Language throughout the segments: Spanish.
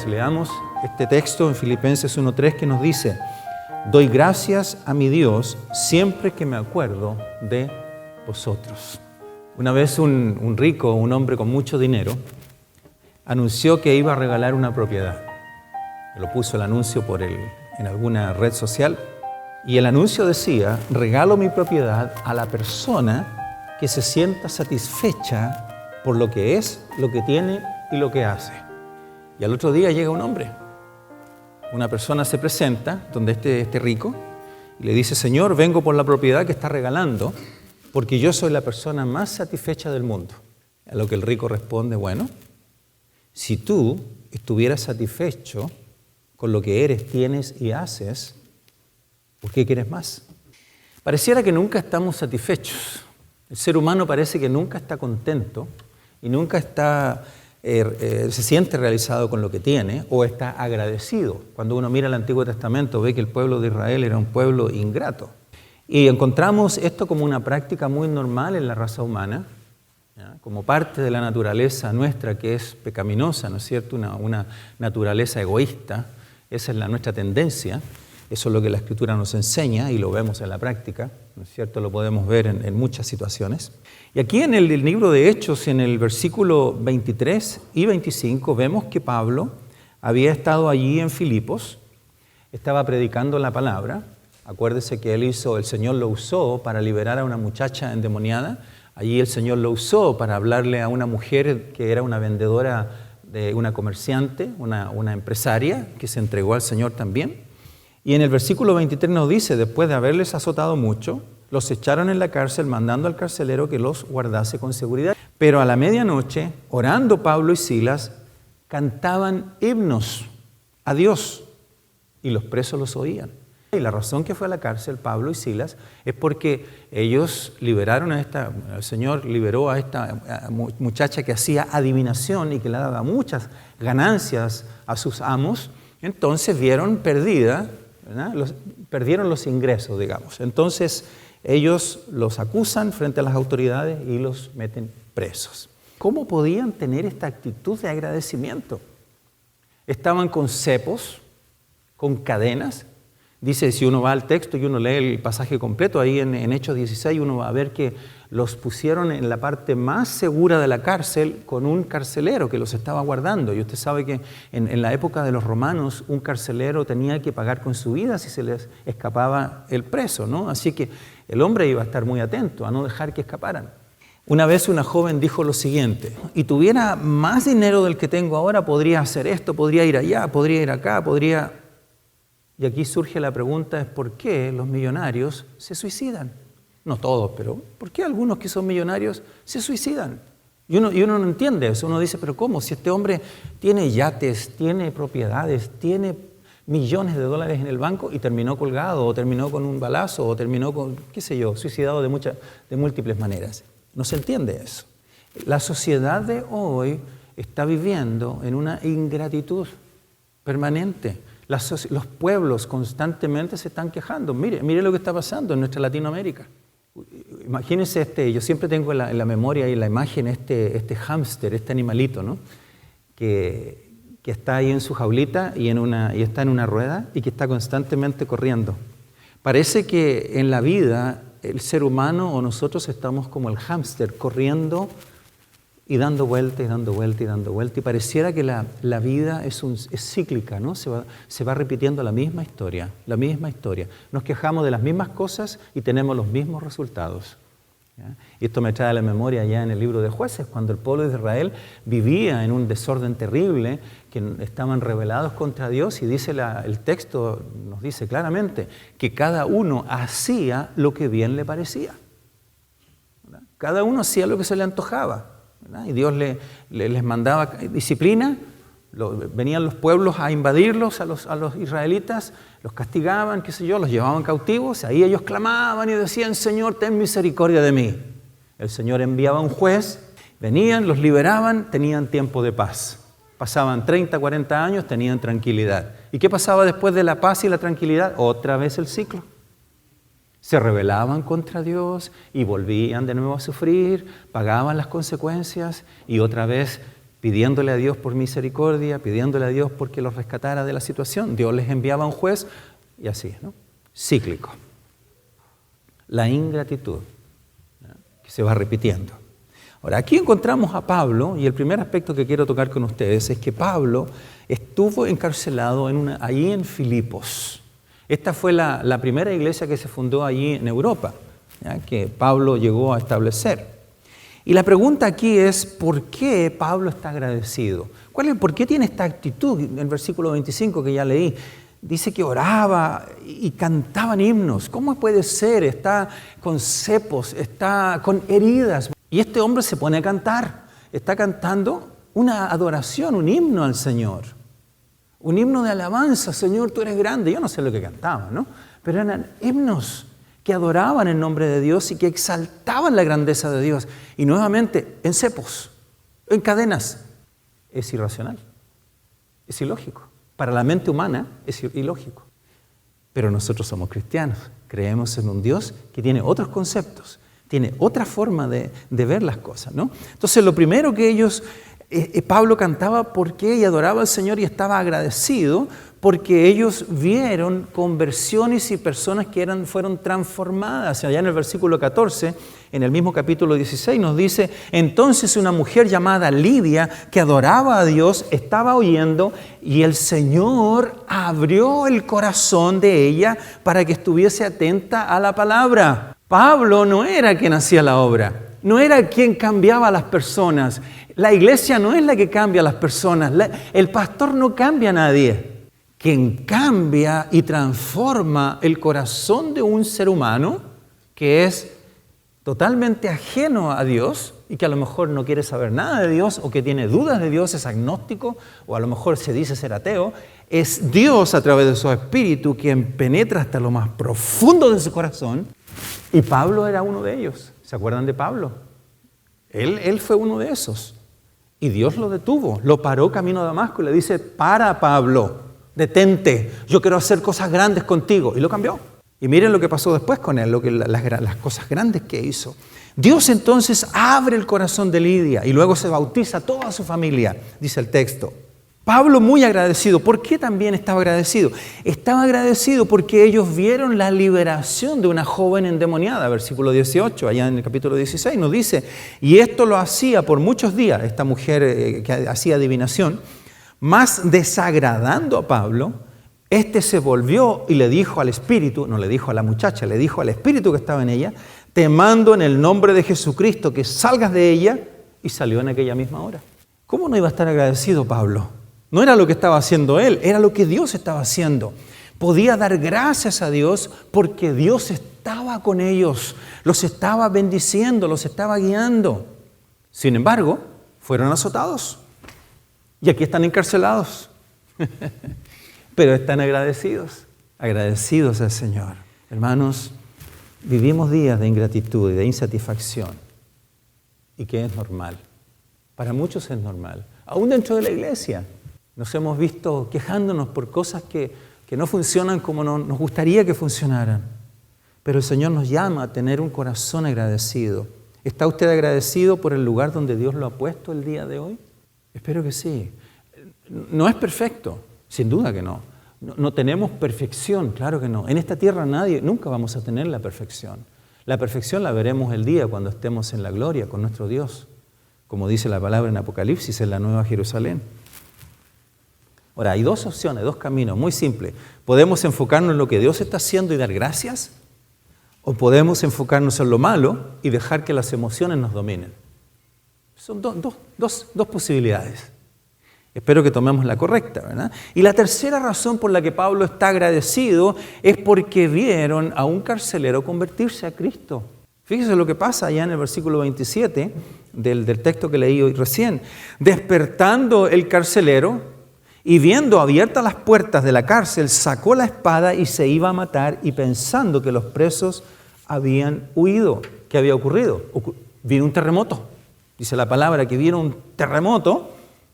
Leamos este texto en Filipenses 1:3 que nos dice: doy gracias a mi Dios siempre que me acuerdo de vosotros. Una vez un rico, un hombre con mucho dinero, anunció que iba a regalar una propiedad. Lo puso el anuncio en alguna red social y el anuncio decía: regalo mi propiedad a la persona que se sienta satisfecha por lo que es, lo que tiene y lo que hace. Y al otro día llega un hombre. Una persona se presenta donde este rico y le dice: Señor, vengo por la propiedad que está regalando porque yo soy la persona más satisfecha del mundo. A lo que el rico responde: bueno, si tú estuvieras satisfecho con lo que eres, tienes y haces, ¿por qué quieres más? Pareciera que nunca estamos satisfechos. El ser humano parece que nunca está contento y nunca se siente realizado con lo que tiene o está agradecido. Cuando uno mira el Antiguo Testamento ve que el pueblo de Israel era un pueblo ingrato. Y encontramos esto como una práctica muy normal en la raza humana, ¿ya? Como parte de la naturaleza nuestra que es pecaminosa, ¿no es cierto? Una naturaleza egoísta. Esa es nuestra tendencia. Eso es lo que la Escritura nos enseña y lo vemos en la práctica, ¿no es cierto? Lo podemos ver en muchas situaciones. Y aquí en el libro de Hechos, en el versículo 23 y 25, vemos que Pablo había estado allí en Filipos, estaba predicando la palabra. Acuérdese que el Señor lo usó para liberar a una muchacha endemoniada. Allí el Señor lo usó para hablarle a una mujer que era una vendedora, una comerciante, una empresaria, que se entregó al Señor también. Y en el versículo 23 nos dice: después de haberles azotado mucho, los echaron en la cárcel, mandando al carcelero que los guardase con seguridad. Pero a la medianoche, orando Pablo y Silas, cantaban himnos a Dios, y los presos los oían. Y la razón que fue a la cárcel Pablo y Silas es porque ellos liberaron el Señor liberó a esta muchacha que hacía adivinación y que le daba muchas ganancias a sus amos. Entonces vieron perdida, ¿verdad? Perdieron los ingresos, digamos. Entonces ellos los acusan frente a las autoridades y los meten presos. ¿Cómo podían tener esta actitud de agradecimiento? Estaban con cepos, con cadenas. Dice, si uno va al texto y uno lee el pasaje completo, ahí en Hechos 16 uno va a ver que los pusieron en la parte más segura de la cárcel con un carcelero que los estaba guardando. Y usted sabe que en la época de los romanos un carcelero tenía que pagar con su vida si se les escapaba el preso, ¿no? Así que el hombre iba a estar muy atento a no dejar que escaparan. Una vez una joven dijo lo siguiente: y tuviera más dinero del que tengo ahora, podría hacer esto, podría ir allá, podría ir acá, podría... Y aquí surge la pregunta, es ¿por qué los millonarios se suicidan? No todos, pero ¿por qué algunos que son millonarios se suicidan? Y uno no entiende eso, uno dice, pero ¿cómo? Si este hombre tiene yates, tiene propiedades, tiene millones de dólares en el banco y terminó colgado, o terminó con un balazo, o terminó con, qué sé yo, suicidado de múltiples maneras. No se entiende eso. La sociedad de hoy está viviendo en una ingratitud permanente. Los pueblos constantemente se están quejando. Mire lo que está pasando en nuestra Latinoamérica. Imagínense yo siempre tengo en la memoria y la imagen este hámster, este animalito, ¿no? Que está ahí en su jaulita y está en una rueda y que está constantemente corriendo. Parece que en la vida el ser humano o nosotros estamos como el hámster corriendo y dando vuelta y dando vuelta y dando vuelta, y pareciera que la vida es cíclica, ¿no? Se va repitiendo la misma historia. Nos quejamos de las mismas cosas y tenemos los mismos resultados, ¿ya? Y esto me trae a la memoria ya en el libro de Jueces, cuando el pueblo de Israel vivía en un desorden terrible, que estaban rebelados contra Dios, y dice el texto nos dice claramente que cada uno hacía lo que bien le parecía, ¿verdad? Cada uno hacía lo que se le antojaba, ¿verdad? Y Dios les mandaba disciplina, venían los pueblos a invadirlos a los israelitas, los castigaban, qué sé yo, los llevaban cautivos, ahí ellos clamaban y decían, Señor, ten misericordia de mí. El Señor enviaba un juez, venían, los liberaban, tenían tiempo de paz. Pasaban 30, 40 años, tenían tranquilidad. ¿Y qué pasaba después de la paz y la tranquilidad? Otra vez el ciclo. Se rebelaban contra Dios y volvían de nuevo a sufrir, pagaban las consecuencias y otra vez pidiéndole a Dios por misericordia, pidiéndole a Dios porque los rescatara de la situación. Dios les enviaba un juez y así, ¿no? Cíclico. La ingratitud, ¿no? Que se va repitiendo. Ahora, aquí encontramos a Pablo y el primer aspecto que quiero tocar con ustedes es que Pablo estuvo encarcelado allí en Filipos. Esta fue la primera iglesia que se fundó allí en Europa, ¿ya? Que Pablo llegó a establecer. Y la pregunta aquí es, ¿por qué Pablo está agradecido? ¿Por qué tiene esta actitud? En el versículo 25 que ya leí, dice que oraba y cantaban himnos. ¿Cómo puede ser? Está con cepos, está con heridas. Y este hombre se pone a cantar. Está cantando una adoración, un himno al Señor. Un himno de alabanza. Señor, tú eres grande. Yo no sé lo que cantaban, ¿no? Pero eran himnos que adoraban el nombre de Dios y que exaltaban la grandeza de Dios. Y nuevamente, en cepos, en cadenas. Es irracional, es ilógico. Para la mente humana es ilógico. Pero nosotros somos cristianos, creemos en un Dios que tiene otros conceptos, tiene otra forma de ver las cosas, ¿no? Entonces, lo primero que Pablo cantaba porque y adoraba al Señor y estaba agradecido porque ellos vieron conversiones y personas que fueron transformadas. Allá en el versículo 14, en el mismo capítulo 16, nos dice: entonces una mujer llamada Lidia, que adoraba a Dios, estaba oyendo y el Señor abrió el corazón de ella para que estuviese atenta a la palabra. Pablo no era quien hacía la obra, no era quien cambiaba a las personas. La iglesia no es la que cambia a las personas, el pastor no cambia a nadie. Quien cambia y transforma el corazón de un ser humano que es totalmente ajeno a Dios y que a lo mejor no quiere saber nada de Dios o que tiene dudas de Dios, es agnóstico o a lo mejor se dice ser ateo, es Dios a través de su espíritu quien penetra hasta lo más profundo de su corazón. Y Pablo era uno de ellos. ¿Se acuerdan de Pablo? Él fue uno de esos. Y Dios lo detuvo, lo paró camino a Damasco y le dice: para, Pablo, detente, yo quiero hacer cosas grandes contigo. Y lo cambió. Y miren lo que pasó después con él, las cosas grandes que hizo. Dios entonces abre el corazón de Lidia y luego se bautiza a toda su familia, dice el texto. Pablo muy agradecido. ¿Por qué también estaba agradecido? Estaba agradecido porque ellos vieron la liberación de una joven endemoniada. Versículo 18, allá en el capítulo 16 nos dice: y esto lo hacía por muchos días, esta mujer que hacía adivinación, más desagradando a Pablo, este se volvió y le dijo al espíritu, no le dijo a la muchacha, le dijo al espíritu que estaba en ella: te mando en el nombre de Jesucristo que salgas de ella, y salió en aquella misma hora. ¿Cómo no iba a estar agradecido Pablo? No era lo que estaba haciendo él, era lo que Dios estaba haciendo. Podía dar gracias a Dios porque Dios estaba con ellos, los estaba bendiciendo, los estaba guiando. Sin embargo, fueron azotados y aquí están encarcelados. Pero están agradecidos al Señor. Hermanos, vivimos días de ingratitud y de insatisfacción y que es normal. Para muchos es normal, aún dentro de la iglesia. Nos hemos visto quejándonos por cosas que no funcionan como nos gustaría que funcionaran. Pero el Señor nos llama a tener un corazón agradecido. ¿Está usted agradecido por el lugar donde Dios lo ha puesto el día de hoy? Espero que sí. No es perfecto, sin duda que no. No tenemos perfección, claro que no. En esta tierra nunca vamos a tener la perfección. La perfección la veremos el día cuando estemos en la gloria con nuestro Dios. Como dice la palabra en Apocalipsis, en la Nueva Jerusalén. Ahora, hay dos opciones, dos caminos, muy simples. Podemos enfocarnos en lo que Dios está haciendo y dar gracias, o podemos enfocarnos en lo malo y dejar que las emociones nos dominen. Son dos posibilidades. Espero que tomemos la correcta, ¿verdad? Y la tercera razón por la que Pablo está agradecido es porque vieron a un carcelero convertirse a Cristo. Fíjese lo que pasa allá en el versículo 27 del texto que leí hoy recién. Despertando el carcelero y viendo abiertas las puertas de la cárcel, sacó la espada y se iba a matar, y pensando que los presos habían huido. ¿Qué había ocurrido? Vino un terremoto. Dice la palabra que vino un terremoto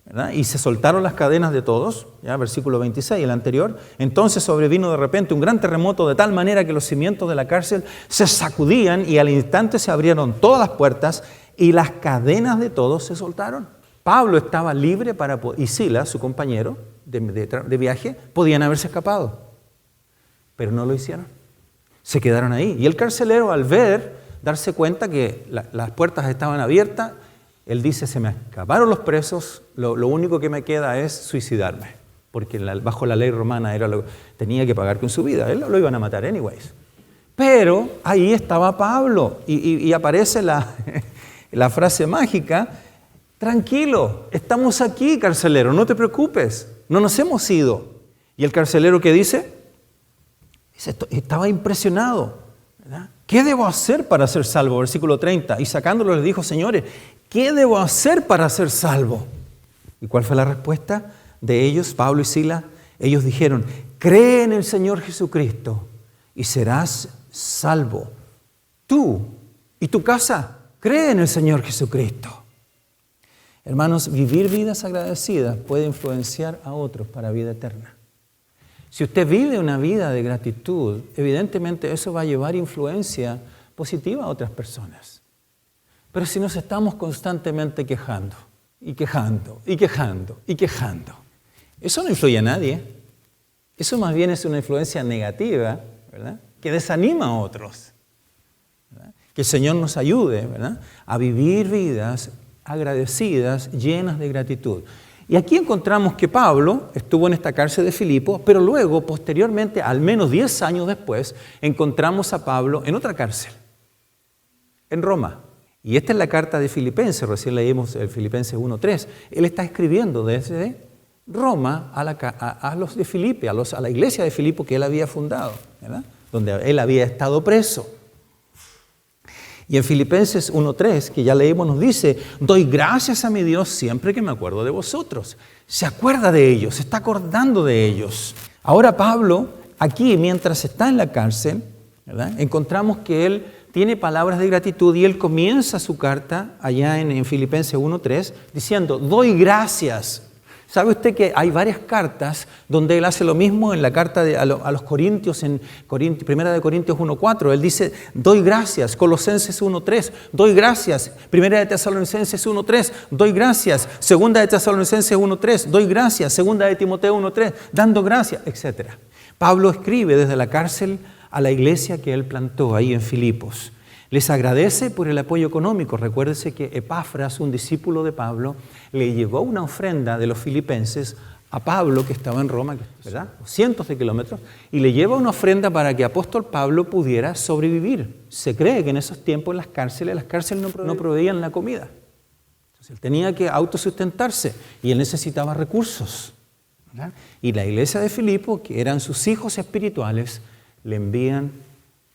¿verdad? Y se soltaron las cadenas de todos, ya, versículo 26, el anterior. Entonces sobrevino de repente un gran terremoto de tal manera que los cimientos de la cárcel se sacudían y al instante se abrieron todas las puertas y las cadenas de todos se soltaron. Pablo estaba libre y Silas, su compañero de viaje, podían haberse escapado, pero no lo hicieron. Se quedaron ahí. Y el carcelero, al darse cuenta que las puertas estaban abiertas, él dice, se me escaparon los presos, lo único que me queda es suicidarme, porque bajo la ley romana tenía que pagar con su vida, él lo iban a matar anyways. Pero ahí estaba Pablo y aparece la frase mágica, tranquilo, estamos aquí, carcelero, no te preocupes, no nos hemos ido. ¿Y el carcelero qué dice? Estaba impresionado, ¿verdad? ¿Qué debo hacer para ser salvo? Versículo 30. Y sacándolo les dijo, señores, ¿qué debo hacer para ser salvo? ¿Y cuál fue la respuesta de ellos, Pablo y Silas? Ellos dijeron, cree en el Señor Jesucristo y serás salvo. Tú y tu casa, cree en el Señor Jesucristo. Hermanos, vivir vidas agradecidas puede influenciar a otros para vida eterna. Si usted vive una vida de gratitud, evidentemente eso va a llevar influencia positiva a otras personas. Pero si nos estamos constantemente quejando, eso no influye a nadie. Eso más bien es una influencia negativa, ¿verdad? Que desanima a otros, ¿verdad? Que el Señor nos ayude, ¿verdad? A vivir vidas agradecidas, llenas de gratitud. Y aquí encontramos que Pablo estuvo en esta cárcel de Filipos, pero luego, posteriormente, al menos 10 años después, encontramos a Pablo en otra cárcel, en Roma. Y esta es la carta de Filipenses, recién leímos el Filipenses 1:3. Él está escribiendo desde Roma a los de Filipe, a la iglesia de Filipo que él había fundado, ¿verdad? Donde él había estado preso. Y en Filipenses 1:3, que ya leímos, nos dice, doy gracias a mi Dios siempre que me acuerdo de vosotros. Se acuerda de ellos, se está acordando de ellos. Ahora Pablo, aquí, mientras está en la cárcel, ¿verdad? Encontramos que él tiene palabras de gratitud y él comienza su carta allá en Filipenses 1:3 diciendo, doy gracias. ¿Sabe usted que hay varias cartas donde él hace lo mismo? En la carta a los Corintios, en 1 Corintios 1:4, él dice, doy gracias. Colosenses 1:3, doy gracias. 1 de Tesalonicenses 1:3, doy gracias. 2 de Tesalonicenses 1:3, doy gracias. 2 de Timoteo 1:3, dando gracias, etc. Pablo escribe desde la cárcel a la iglesia que él plantó ahí en Filipos. Les agradece por el apoyo económico. Recuérdese que Epafras, un discípulo de Pablo, le llevó una ofrenda de los filipenses a Pablo, que estaba en Roma, ¿verdad? Cientos de kilómetros, y le lleva una ofrenda para que apóstol Pablo pudiera sobrevivir. Se cree que en esos tiempos las cárceles no proveían la comida. Entonces él tenía que autosustentarse y él necesitaba recursos, ¿verdad? Y la iglesia de Filipo, que eran sus hijos espirituales, le envían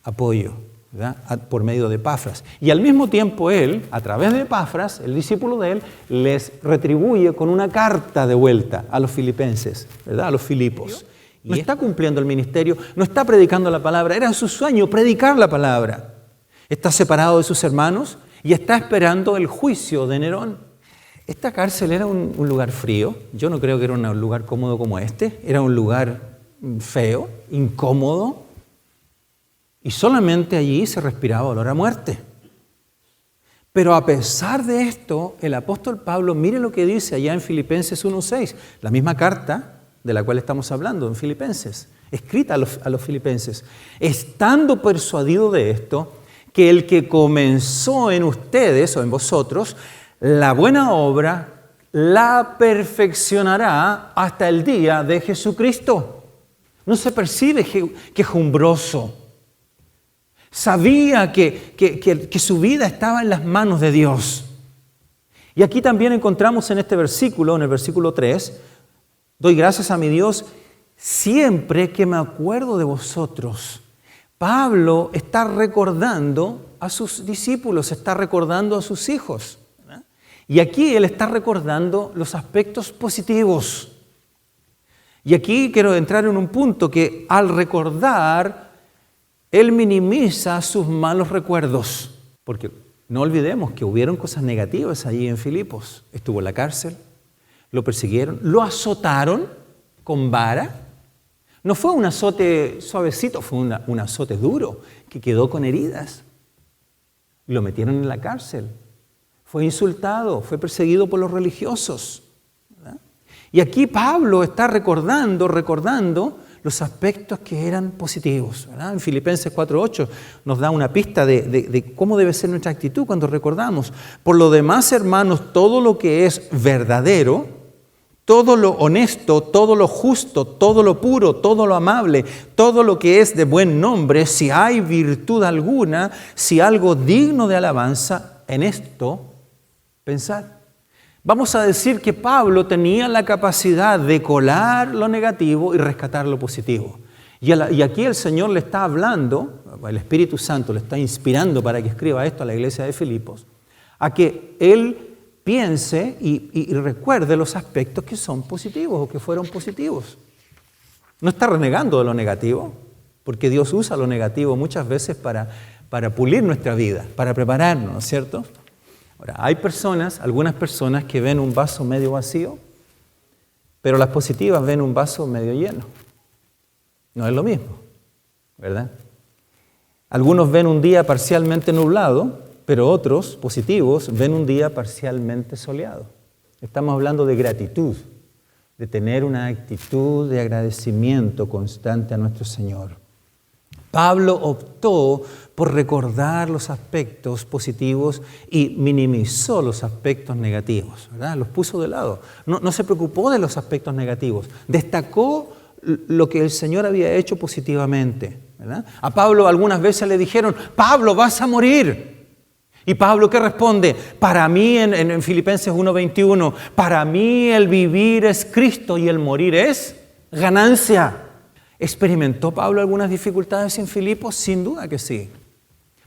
apoyo, ¿verdad? Por medio de Epafras. Y al mismo tiempo él, a través de Epafras, el discípulo de él, les retribuye con una carta de vuelta a los filipenses, ¿verdad? A los Filipos. No está cumpliendo el ministerio, no está predicando la palabra, era su sueño predicar la palabra. Está separado de sus hermanos y está esperando el juicio de Nerón. Esta cárcel era un lugar frío. Yo no creo que era un lugar cómodo como este. Era un lugar feo, incómodo. Y solamente allí se respiraba olor a muerte. Pero a pesar de esto, el apóstol Pablo, mire lo que dice allá en Filipenses 1:6, la misma carta de la cual estamos hablando en Filipenses, escrita a los filipenses. Estando persuadido de esto, que el que comenzó en ustedes o en vosotros, la buena obra la perfeccionará hasta el día de Jesucristo. No se percibe quejumbroso. Sabía que su vida estaba en las manos de Dios. Y aquí también encontramos en este versículo, en el versículo 3, doy gracias a mi Dios siempre que me acuerdo de vosotros. Pablo está recordando a sus discípulos, está recordando a sus hijos, ¿verdad? Y aquí él está recordando los aspectos positivos. Y aquí quiero entrar en un punto que al recordar, él minimiza sus malos recuerdos, porque no olvidemos que hubieron cosas negativas allí en Filipos. Estuvo en la cárcel, lo persiguieron, lo azotaron con vara. No fue un azote suavecito, fue un azote duro que quedó con heridas. Lo metieron en la cárcel. Fue insultado, fue perseguido por los religiosos, ¿verdad? Y aquí Pablo está recordando los aspectos que eran positivos, ¿verdad? En Filipenses 4:8 nos da una pista de cómo debe ser nuestra actitud cuando recordamos. Por lo demás, hermanos, todo lo que es verdadero, todo lo honesto, todo lo justo, todo lo puro, todo lo amable, todo lo que es de buen nombre, si hay virtud alguna, si algo digno de alabanza, en esto pensad. Vamos a decir que Pablo tenía la capacidad de colar lo negativo y rescatar lo positivo. Y aquí el Señor le está hablando, el Espíritu Santo le está inspirando para que escriba esto a la iglesia de Filipos, a que él piense y recuerde los aspectos que son positivos o que fueron positivos. No está renegando de lo negativo, porque Dios usa lo negativo muchas veces para pulir nuestra vida, para prepararnos, ¿no es cierto? Ahora, hay algunas personas que ven un vaso medio vacío, pero las positivas ven un vaso medio lleno. No es lo mismo, ¿verdad? Algunos ven un día parcialmente nublado, pero otros, positivos, ven un día parcialmente soleado. Estamos hablando de gratitud, de tener una actitud de agradecimiento constante a nuestro Señor. Pablo optó por recordar los aspectos positivos y minimizó los aspectos negativos, ¿verdad? Los puso de lado. No se preocupó de los aspectos negativos. Destacó lo que el Señor había hecho positivamente, ¿verdad? A Pablo algunas veces le dijeron, Pablo, vas a morir. Y Pablo, ¿qué responde? Para mí, en Filipenses 1:21, para mí el vivir es Cristo y el morir es ganancia. ¿Experimentó Pablo algunas dificultades en Filipos? Sin duda que sí.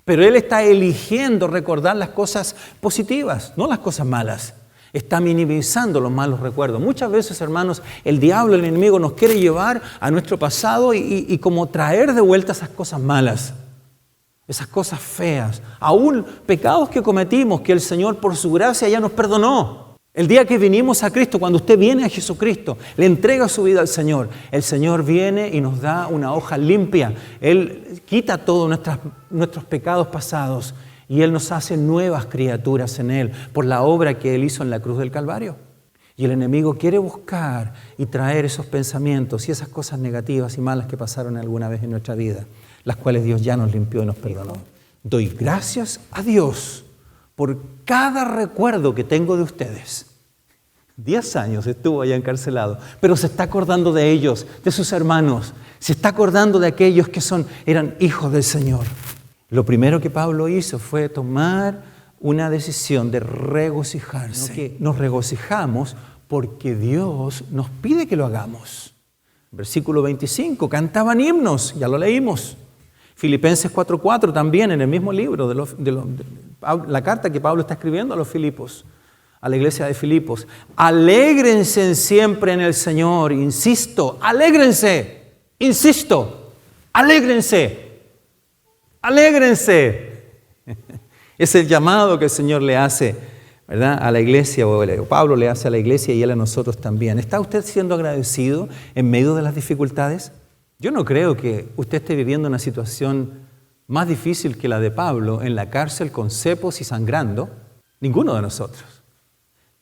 Pero él está eligiendo recordar las cosas positivas, no las cosas malas. Está minimizando los malos recuerdos. Muchas veces, hermanos, el diablo, el enemigo, nos quiere llevar a nuestro pasado y como traer de vuelta esas cosas malas, esas cosas feas, aún pecados que cometimos, que el Señor por su gracia ya nos perdonó. El día que vinimos a Cristo, cuando usted viene a Jesucristo, le entrega su vida al Señor, el Señor viene y nos da una hoja limpia. Él quita todos nuestros pecados pasados y Él nos hace nuevas criaturas en Él por la obra que Él hizo en la cruz del Calvario. Y el enemigo quiere buscar y traer esos pensamientos y esas cosas negativas y malas que pasaron alguna vez en nuestra vida, las cuales Dios ya nos limpió y nos perdonó. Doy gracias a Dios por cada recuerdo que tengo de ustedes. 10 años estuvo allá encarcelado, pero se está acordando de ellos, de sus hermanos, se está acordando de aquellos que eran hijos del Señor. Lo primero que Pablo hizo fue tomar una decisión de regocijarse. Que nos regocijamos porque Dios nos pide que lo hagamos. Versículo 25, cantaban himnos, ya lo leímos. Filipenses 4:4 también en el mismo libro, la carta que Pablo está escribiendo a los Filipos, a la iglesia de Filipos. Alégrense siempre en el Señor, insisto, alégrense, insisto, alégrense, alégrense. Es el llamado que el Señor le hace, ¿verdad?, a la iglesia, o Pablo le hace a la iglesia y Él a nosotros también. ¿Está usted siendo agradecido en medio de las dificultades? Yo no creo que usted esté viviendo una situación más difícil que la de Pablo en la cárcel con cepos y sangrando. Ninguno de nosotros.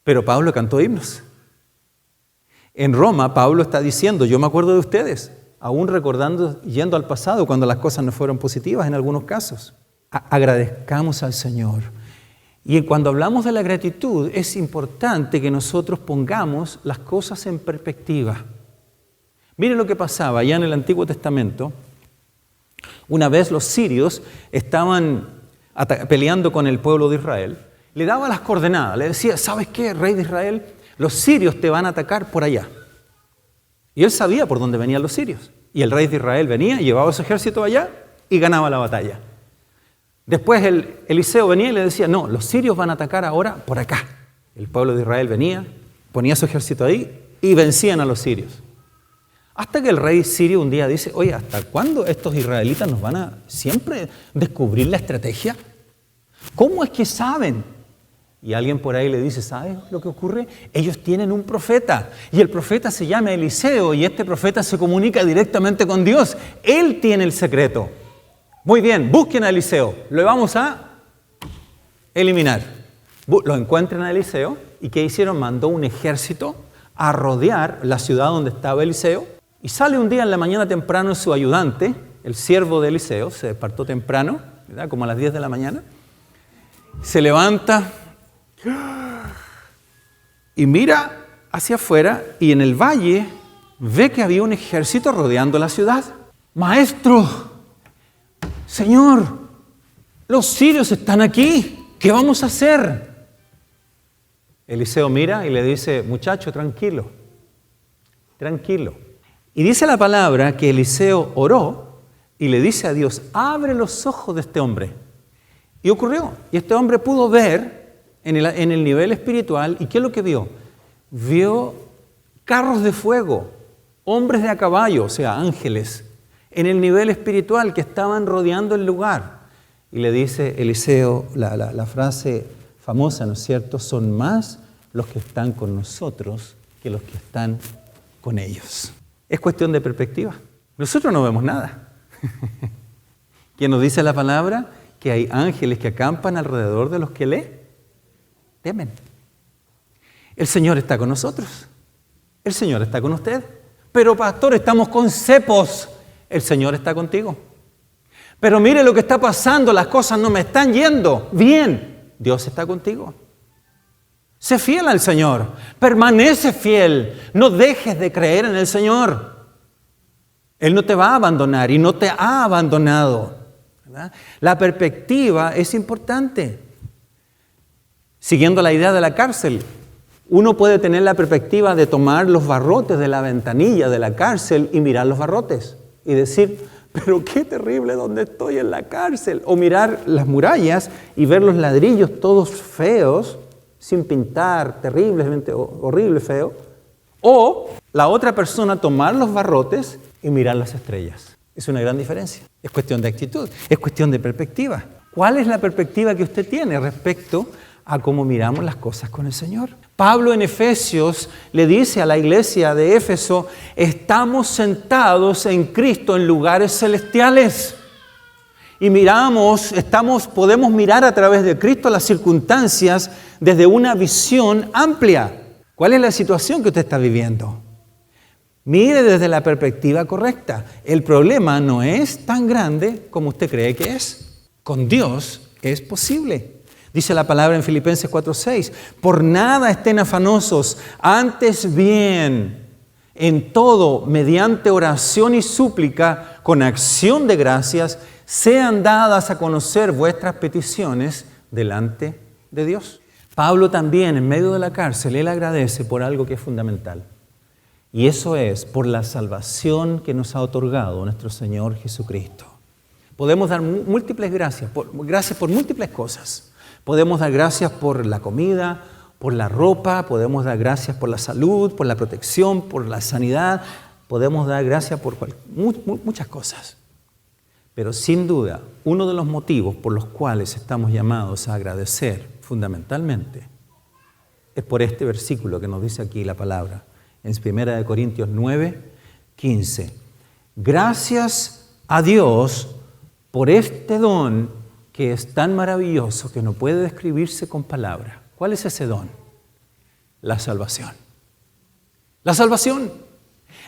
Pero Pablo cantó himnos. En Roma, Pablo está diciendo, yo me acuerdo de ustedes, aún recordando, yendo al pasado cuando las cosas no fueron positivas en algunos casos. Agradezcamos al Señor. Y cuando hablamos de la gratitud, es importante que nosotros pongamos las cosas en perspectiva. Miren lo que pasaba allá en el Antiguo Testamento. Una vez los sirios estaban peleando con el pueblo de Israel. Le daba las coordenadas, le decía, ¿sabes qué, rey de Israel? Los sirios te van a atacar por allá. Y él sabía por dónde venían los sirios. Y el rey de Israel venía, llevaba su ejército allá y ganaba la batalla. Después Eliseo venía y le decía, no, los sirios van a atacar ahora por acá. El pueblo de Israel venía, ponía su ejército ahí y vencían a los sirios. Hasta que el rey sirio un día dice, oye, ¿hasta cuándo estos israelitas nos van a siempre descubrir la estrategia? ¿Cómo es que saben Y alguien por ahí le dice, ¿sabes lo que ocurre? Ellos tienen un profeta y el profeta se llama Eliseo y este profeta se comunica directamente con Dios. Él tiene el secreto. Muy bien, busquen a Eliseo. Lo vamos a eliminar. Lo encuentran a Eliseo y ¿qué hicieron? Mandó un ejército a rodear la ciudad donde estaba Eliseo y sale un día en la mañana temprano su ayudante, el siervo de Eliseo, se despertó temprano, ¿verdad? Como a las 10 de la mañana, se levanta y mira hacia afuera y en el valle ve que había un ejército rodeando la ciudad. Maestro, Señor, los sirios están aquí, ¿qué vamos a hacer? Eliseo mira y le dice, muchacho, tranquilo, tranquilo. Y dice la palabra que Eliseo oró y le dice a Dios, abre los ojos de este hombre. Y ocurrió, y este hombre pudo ver en el nivel espiritual, ¿y qué es lo que vio? Vio carros de fuego, hombres de a caballo, o sea, ángeles, en el nivel espiritual que estaban rodeando el lugar. Y le dice Eliseo, la frase famosa, ¿no es cierto? Son más los que están con nosotros que los que están con ellos. Es cuestión de perspectiva. Nosotros no vemos nada. ¿Quién nos dice la palabra? Que hay ángeles que acampan alrededor de los que le temen. El Señor está con nosotros. El Señor está con usted. Pero pastor, estamos con cepos. El Señor está contigo. Pero mire lo que está pasando, las cosas no me están yendo bien. Dios está contigo. Sé fiel al Señor. Permanece fiel. No dejes de creer en el Señor. Él no te va a abandonar y no te ha abandonado, ¿verdad? La perspectiva es importante. Siguiendo la idea de la cárcel, uno puede tener la perspectiva de tomar los barrotes de la ventanilla de la cárcel y mirar los barrotes y decir, pero qué terrible donde estoy en la cárcel. O mirar las murallas y ver los ladrillos todos feos, sin pintar, terriblemente horrible, feo. O la otra persona tomar los barrotes y mirar las estrellas. Es una gran diferencia. Es cuestión de actitud, es cuestión de perspectiva. ¿Cuál es la perspectiva que usted tiene respecto a cómo miramos las cosas con el Señor? Pablo en Efesios le dice a la iglesia de Éfeso, estamos sentados en Cristo en lugares celestiales. Y podemos mirar a través de Cristo las circunstancias desde una visión amplia. ¿Cuál es la situación que usted está viviendo? Mire desde la perspectiva correcta. El problema no es tan grande como usted cree que es. Con Dios es posible. Dice la palabra en Filipenses 4:6, por nada estén afanosos, antes bien, en todo, mediante oración y súplica, con acción de gracias, sean dadas a conocer vuestras peticiones delante de Dios. Pablo también, en medio de la cárcel, él agradece por algo que es fundamental. Y eso es por la salvación que nos ha otorgado nuestro Señor Jesucristo. Podemos dar múltiples gracias por múltiples cosas. Podemos dar gracias por la comida, por la ropa, podemos dar gracias por la salud, por la protección, por la sanidad. Podemos dar gracias por muchas cosas. Pero sin duda, uno de los motivos por los cuales estamos llamados a agradecer fundamentalmente es por este versículo que nos dice aquí la palabra. En 1 Corintios 9:15. Gracias a Dios por este don que es tan maravilloso que no puede describirse con palabras. ¿Cuál es ese don? La salvación. La salvación.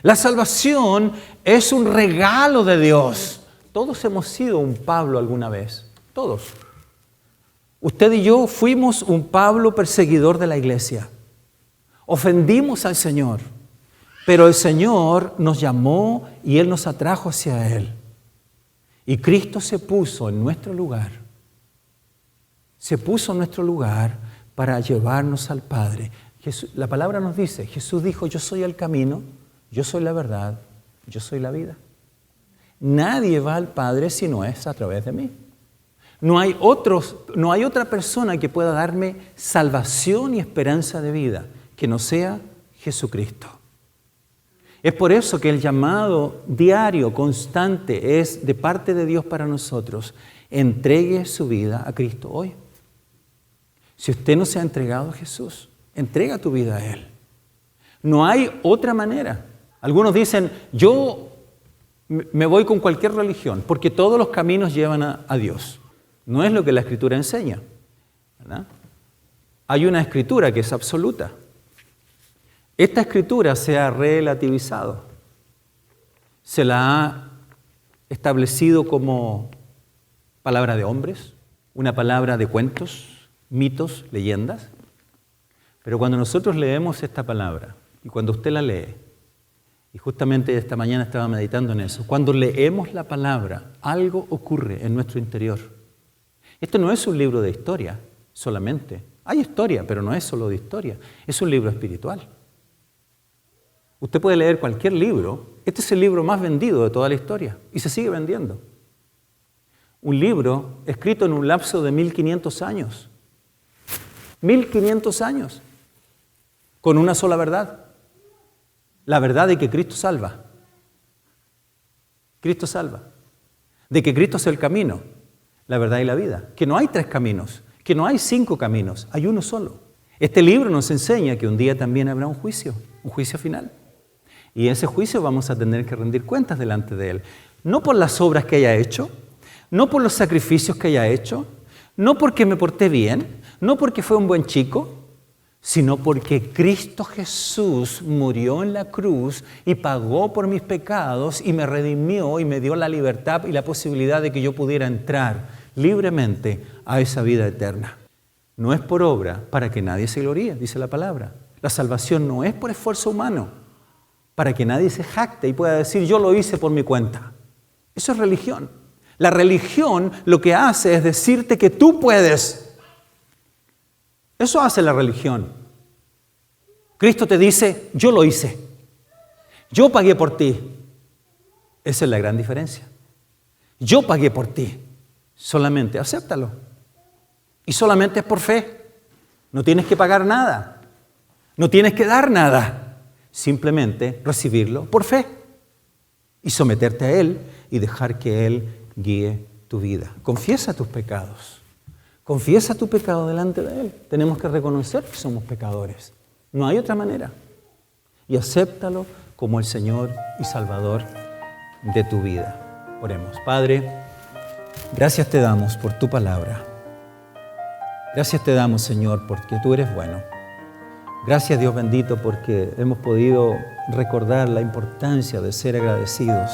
La salvación es un regalo de Dios. Todos hemos sido un Pablo alguna vez. Todos. Usted y yo fuimos un Pablo perseguidor de la iglesia. Ofendimos al Señor, pero el Señor nos llamó y Él nos atrajo hacia Él. Y Cristo se puso en nuestro lugar. Se puso en nuestro lugar para llevarnos al Padre. La palabra nos dice, Jesús dijo, yo soy el camino, yo soy la verdad, yo soy la vida. Nadie va al Padre si no es a través de mí. No hay otra persona que pueda darme salvación y esperanza de vida que no sea Jesucristo. Es por eso que el llamado diario, constante, es de parte de Dios para nosotros. Entregue su vida a Cristo hoy. Si usted no se ha entregado a Jesús, entrega tu vida a Él. No hay otra manera. Algunos dicen, yo me voy con cualquier religión, porque todos los caminos llevan a Dios. No es lo que la Escritura enseña, ¿verdad? Hay una Escritura que es absoluta. Esta Escritura se ha relativizado. Se la ha establecido como palabra de hombres, una palabra de cuentos, mitos, leyendas. Pero cuando nosotros leemos esta palabra, y cuando usted la lee, y justamente esta mañana estaba meditando en eso, cuando leemos la palabra, algo ocurre en nuestro interior. Esto no es un libro de historia solamente. Hay historia, pero no es solo de historia. Es un libro espiritual. Usted puede leer cualquier libro. Este es el libro más vendido de toda la historia y se sigue vendiendo. Un libro escrito en un lapso de 1500 años. 1500 años. Con una sola verdad. La verdad de que Cristo salva. Cristo salva. De que Cristo es el camino, la verdad y la vida. Que no hay 3 caminos, que no hay 5 caminos, hay uno solo. Este libro nos enseña que un día también habrá un juicio final. Y en ese juicio vamos a tener que rendir cuentas delante de Él. No por las obras que haya hecho, no por los sacrificios que haya hecho, no porque me porté bien, no porque fue un buen chico, sino porque Cristo Jesús murió en la cruz y pagó por mis pecados y me redimió y me dio la libertad y la posibilidad de que yo pudiera entrar libremente a esa vida eterna. No es por obra para que nadie se gloríe, dice la palabra. La salvación no es por esfuerzo humano, para que nadie se jacte y pueda decir yo lo hice por mi cuenta. Eso es religión. La religión lo que hace es decirte que tú puedes. Eso hace la religión. Cristo te dice, yo lo hice. Yo pagué por ti. Esa es la gran diferencia. Yo pagué por ti. Solamente acéptalo. Y solamente es por fe. No tienes que pagar nada. No tienes que dar nada. Simplemente recibirlo por fe. Y someterte a Él y dejar que Él guíe tu vida. Confiesa tus pecados. Confiesa tu pecado delante de Él. Tenemos que reconocer que somos pecadores. No hay otra manera. Y acéptalo como el Señor y Salvador de tu vida. Oremos. Padre, gracias te damos por tu palabra. Gracias te damos, Señor, porque tú eres bueno. Gracias, Dios bendito, porque hemos podido recordar la importancia de ser agradecidos.